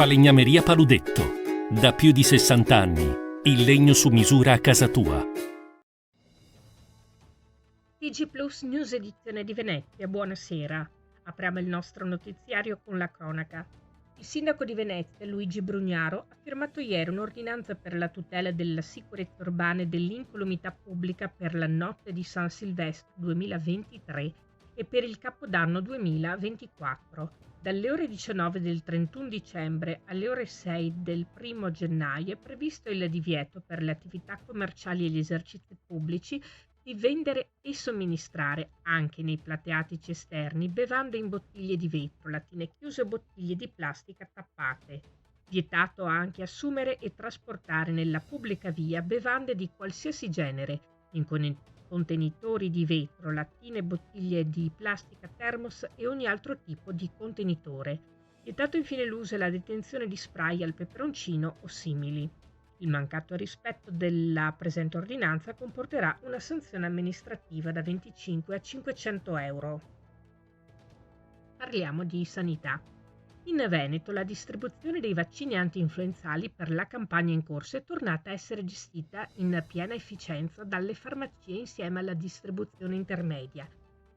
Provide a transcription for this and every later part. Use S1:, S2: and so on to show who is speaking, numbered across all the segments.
S1: Falegnameria Paludetto. Da più di 60 anni. Il legno su misura a casa tua.
S2: TG Plus News edizione di Venezia, buonasera. Apriamo il nostro notiziario con la cronaca. Il sindaco di Venezia, Luigi Brugnaro, ha firmato ieri un'ordinanza per la tutela della sicurezza urbana e dell'incolumità pubblica per la notte di San Silvestro 2023 e per il Capodanno 2024. Dalle ore 19 del 31 dicembre alle ore 6 del 1 gennaio è previsto il divieto per le attività commerciali e gli esercizi pubblici di vendere e somministrare, anche nei plateatici esterni, bevande in bottiglie di vetro, lattine chiuse o bottiglie di plastica tappate. Vietato anche assumere e trasportare nella pubblica via bevande di qualsiasi genere, in contenitori di vetro, lattine e bottiglie di plastica thermos e ogni altro tipo di contenitore. Vietato infine l'uso e la detenzione di spray al peperoncino o simili. Il mancato rispetto della presente ordinanza comporterà una sanzione amministrativa da 25 a 500 euro. Parliamo di sanità. In Veneto la distribuzione dei vaccini anti-influenzali per la campagna in corso è tornata a essere gestita in piena efficienza dalle farmacie insieme alla distribuzione intermedia,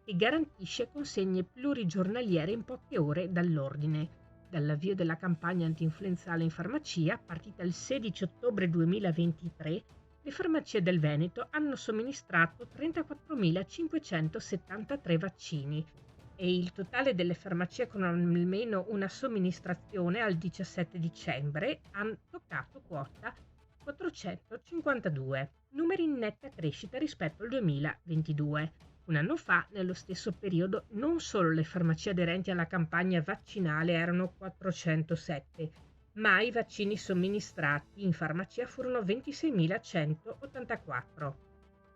S2: che garantisce consegne plurigiornaliere in poche ore dall'ordine. Dall'avvio della campagna anti-influenzale in farmacia, partita il 16 ottobre 2023, le farmacie del Veneto hanno somministrato 34.573 vaccini e il totale delle farmacie con almeno una somministrazione al 17 dicembre hanno toccato quota 452, numeri in netta crescita rispetto al 2022. Un anno fa, nello stesso periodo, non solo le farmacie aderenti alla campagna vaccinale erano 407, ma i vaccini somministrati in farmacia furono 26.184.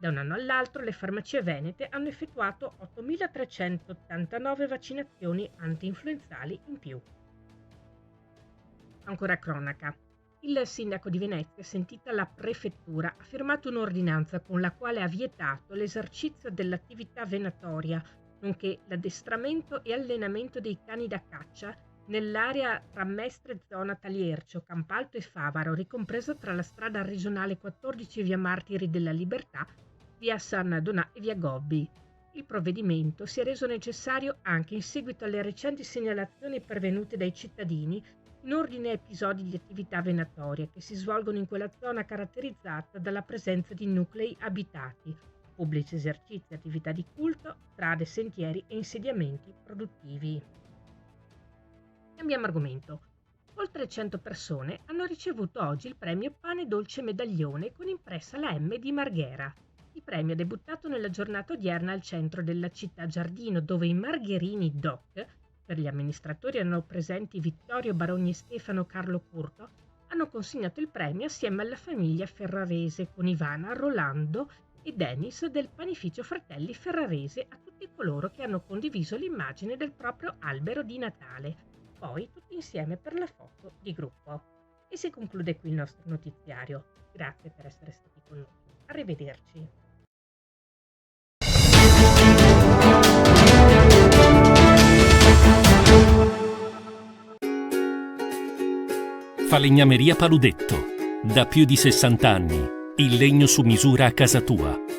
S2: Da un anno all'altro le farmacie venete hanno effettuato 8.389 vaccinazioni anti-influenzali in più. Ancora cronaca. Il sindaco di Venezia, sentita la prefettura, ha firmato un'ordinanza con la quale ha vietato l'esercizio dell'attività venatoria, nonché l'addestramento e allenamento dei cani da caccia nell'area tra Mestre zona Taliercio, Campalto e Favaro, ricompresa tra la strada regionale 14 via Martiri della Libertà, via San Donà e via Gobbi. Il provvedimento si è reso necessario anche in seguito alle recenti segnalazioni pervenute dai cittadini in ordine a episodi di attività venatoria che si svolgono in quella zona caratterizzata dalla presenza di nuclei abitati, pubblici esercizi, attività di culto, strade, sentieri e insediamenti produttivi. Cambiamo argomento. Oltre 100 persone hanno ricevuto oggi il premio Pane Dolce Medaglione con impressa la M di Marghera. Il premio è debuttato nella giornata odierna al centro della città Giardino, dove i Margherini Doc, per gli amministratori erano presenti Vittorio Barogni e Stefano Carlo Curto, hanno consegnato il premio assieme alla famiglia Ferrarese con Ivana, Rolando e Dennis del panificio Fratelli Ferrarese, a tutti coloro che hanno condiviso l'immagine del proprio albero di Natale, poi tutti insieme per la foto di gruppo. E si conclude qui il nostro notiziario. Grazie per essere stati con noi. Arrivederci.
S1: Falegnameria Paludetto. Da più di 60 anni. Il legno su misura a casa tua.